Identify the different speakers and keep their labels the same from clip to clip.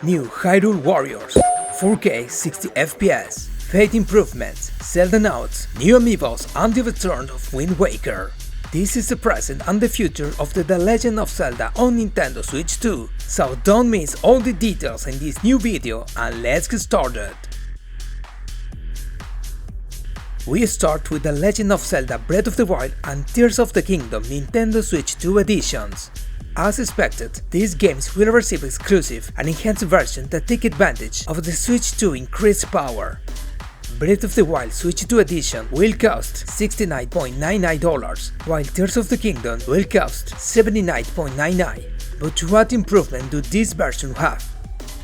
Speaker 1: New Hyrule Warriors, 4K 60 FPS, Fate improvements, Zelda notes, new amiibos and the return of Wind Waker. This is the present and the future of The Legend of Zelda on Nintendo Switch 2, so don't miss all the details in this new video and let's get started. We start with The Legend of Zelda Breath of the Wild and Tears of the Kingdom Nintendo Switch 2 editions. As expected, these games will receive exclusive and enhanced versions that take advantage of the Switch 2 increased power. Breath of the Wild Switch 2 edition will cost $69.99, while Tears of the Kingdom will cost $79.99. But what improvement do this version have?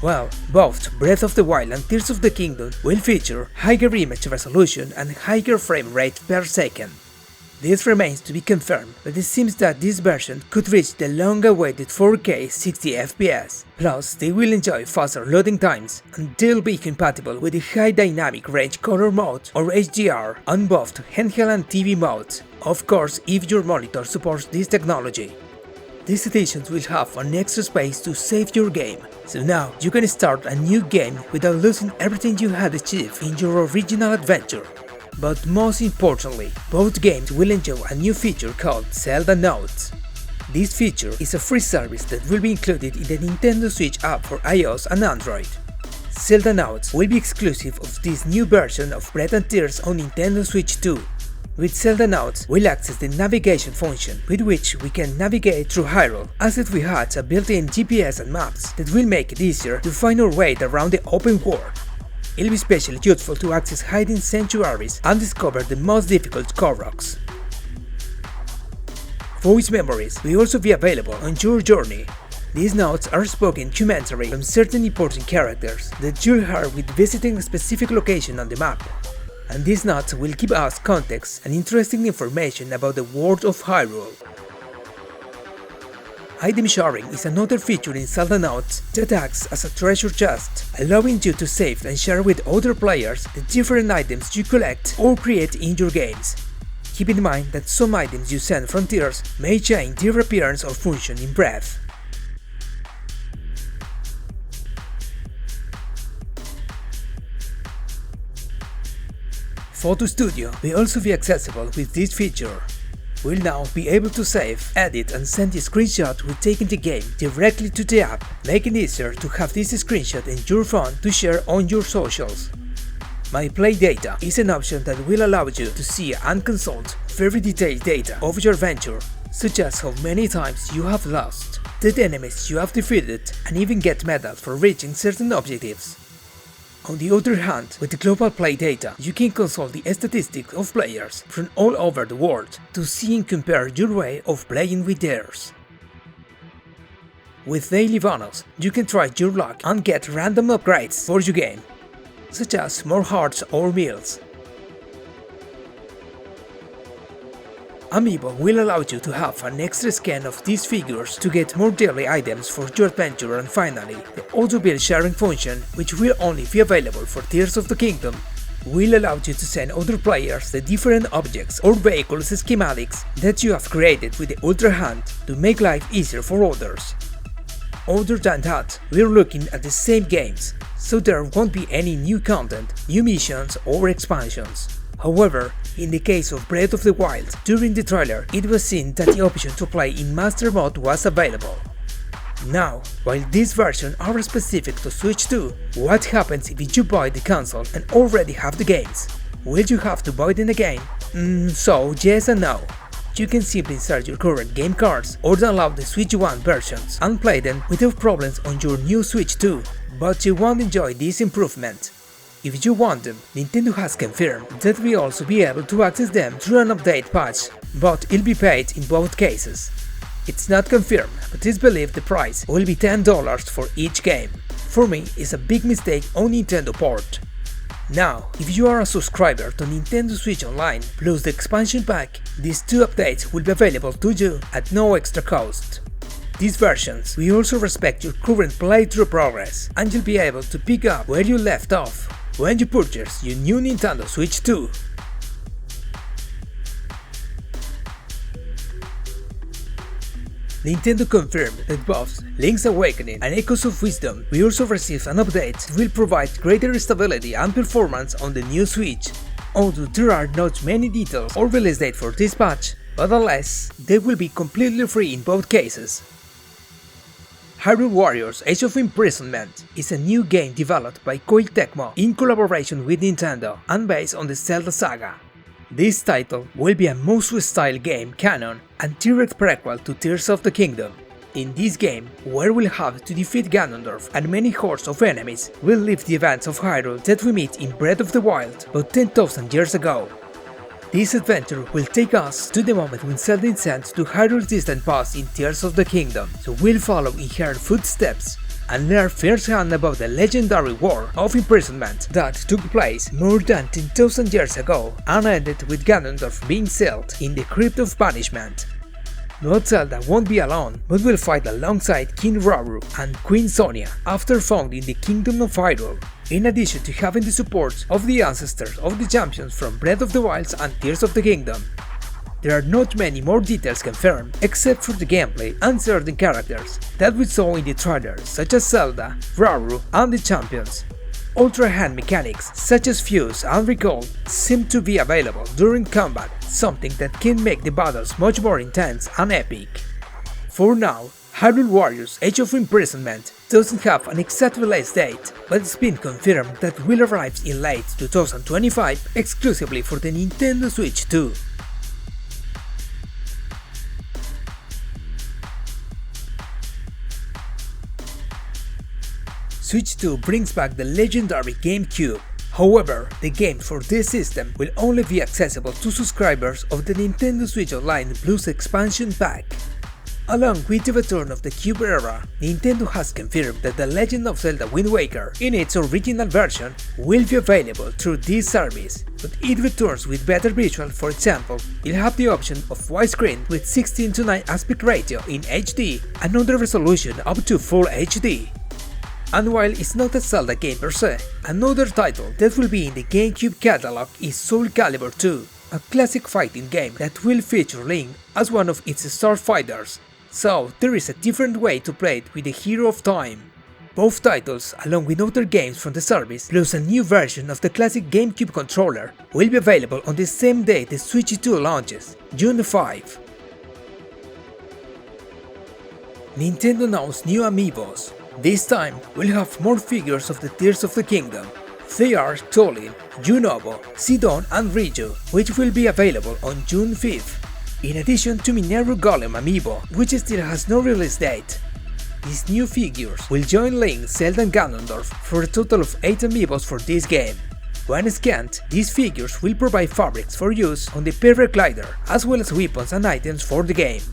Speaker 1: Well, both Breath of the Wild and Tears of the Kingdom will feature higher image resolution and higher frame rate per second. This remains to be confirmed, but it seems that this version could reach the long-awaited 4K 60 FPS. Plus, they will enjoy faster loading times, and they'll be compatible with the High Dynamic Range Color mode or HDR on both handheld and TV modes, of course if your monitor supports this technology. These editions will have an extra space to save your game, so now you can start a new game without losing everything you had achieved in your original adventure. But most importantly, both games will enjoy a new feature called Zelda Notes. This feature is a free service that will be included in the Nintendo Switch app for iOS and Android. Zelda Notes will be exclusive of this new version of Breath and Tears on Nintendo Switch 2. With Zelda Notes, we'll access the navigation function with which we can navigate through Hyrule, as if we had a built-in GPS and maps that will make it easier to find our way around the open world. It'll be especially useful to access hidden sanctuaries and discover the most difficult Koroks. Voice memories will also be available on your journey. These notes are spoken commentary from certain important characters that you'll hear with visiting a specific location on the map. And these notes will give us context and interesting information about the world of Hyrule. Item sharing is another feature in Zelda Notes that acts as a treasure chest, allowing you to save and share with other players the different items you collect or create in your games. Keep in mind that some items you send from Tears may change their appearance or function in Breath. Photo Studio will also be accessible with this feature. We'll now be able to save, edit and send the screenshot we take in the game directly to the app, making it easier to have this screenshot in your phone to share on your socials. My Play Data is an option that will allow you to see and consult very detailed data of your adventure, such as how many times you have lost, the enemies you have defeated, and even get medals for reaching certain objectives. On the other hand, with the Global Play Data, you can consult the statistics of players from all over the world to see and compare your way of playing with theirs. With Daily Bonus, you can try your luck and get random upgrades for your game, such as more hearts or meals. Amiibo will allow you to have an extra scan of these figures to get more daily items for your adventure, and finally, the auto-build sharing function, which will only be available for Tears of the Kingdom, will allow you to send other players the different objects or vehicles schematics that you have created with the Ultra Hand to make life easier for others. Other than that, we're looking at the same games, so there won't be any new content, new missions or expansions. However, in the case of Breath of the Wild, during the trailer it was seen that the option to play in Master Mode was available. Now, while these versions are specific to Switch 2, what happens if you buy the console and already have the games? Will you have to buy them again? So yes and no. You can simply insert your current game cards or download the Switch 1 versions and play them without problems on your new Switch 2, but you won't enjoy this improvement. If you want them, Nintendo has confirmed that we'll also be able to access them through an update patch, but it'll be paid in both cases. It's not confirmed, but it's believed the price will be $10 for each game. For me, it's a big mistake on Nintendo part. Now, if you are a subscriber to Nintendo Switch Online plus the expansion pack, these two updates will be available to you at no extra cost. These versions will also respect your current playthrough progress, and you'll be able to pick up where you left off when you purchase your new Nintendo Switch 2. Nintendo confirmed that both Link's Awakening and Echoes of Wisdom will also receive an update that will provide greater stability and performance on the new Switch. Although there are not many details or release date for this patch, but unless they will be completely free in both cases. Hyrule Warriors Age of Imprisonment is a new game developed by Koei Tecmo in collaboration with Nintendo and based on the Zelda saga. This title will be a Musou-style game canon and direct prequel to Tears of the Kingdom. In this game, where we'll have to defeat Ganondorf and many hordes of enemies, we'll live the events of Hyrule that we meet in Breath of the Wild about 10,000 years ago. This adventure will take us to the moment when Zelda is sent to Hyrule's distant past in Tears of the Kingdom, so we'll follow in her footsteps and learn firsthand about the legendary War of Imprisonment that took place more than 10,000 years ago and ended with Ganondorf being sealed in the Crypt of Banishment. But Zelda won't be alone, but will fight alongside King Rauru and Queen Sonia after founding the Kingdom of Hyrule, in addition to having the support of the ancestors of the champions from Breath of the Wild and Tears of the Kingdom. There are not many more details confirmed, except for the gameplay and certain characters that we saw in the trailer, such as Zelda, Rauru and the champions. Ultra hand mechanics such as Fuse and Recall seem to be available during combat, something that can make the battles much more intense and epic. For now, Hyrule Warriors Age of Imprisonment doesn't have an exact release date, but it's been confirmed that will arrive in late 2025 exclusively for the Nintendo Switch 2. Switch 2 brings back the legendary GameCube. However, the games for this system will only be accessible to subscribers of the Nintendo Switch Online Plus expansion pack. Along with the return of the Cube era, Nintendo has confirmed that The Legend of Zelda Wind Waker, in its original version, will be available through this service, but it returns with better visual. For example, you'll have the option of widescreen with 16:9 aspect ratio in HD and other resolution up to Full HD. And while it's not a Zelda game per se, another title that will be in the GameCube catalog is Soul Calibur 2, a classic fighting game that will feature Link as one of its starfighters, so there is a different way to play it with the Hero of Time. Both titles, along with other games from the service, plus a new version of the classic GameCube controller, will be available on the same day the Switch 2 launches, June 5. Nintendo announced new amiibos. This time, we'll have more figures of the Tears of the Kingdom. They are Tolin, Junobo, Sidon and Riju, which will be available on June 5th, in addition to Mineru Golem amiibo, which still has no release date. These new figures will join Link, Zelda and Ganondorf for a total of 8 amiibos for this game. When scanned, these figures will provide fabrics for use on the paraglider, as well as weapons and items for the game.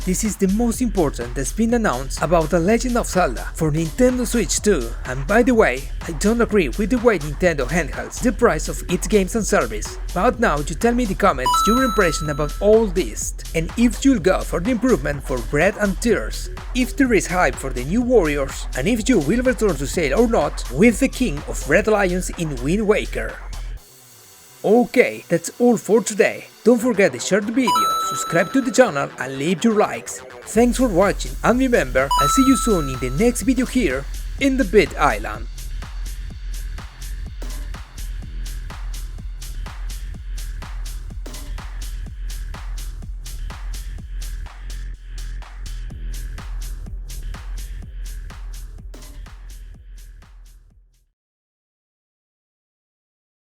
Speaker 1: This is the most important that's been announced about The Legend of Zelda for Nintendo Switch 2, and by the way, I don't agree with the way Nintendo handles the price of its games and service. But now you tell me in the comments your impression about all this, and if you'll go for the improvement for Bread and Tears, if there is hype for the new Warriors, and if you will return to sale or not with the King of Red Lions in Wind Waker. Okay, that's all for today. Don't forget to share the video, subscribe to the channel and leave your likes. Thanks for watching, and remember, I'll see you soon in the next video here in the Bit Island.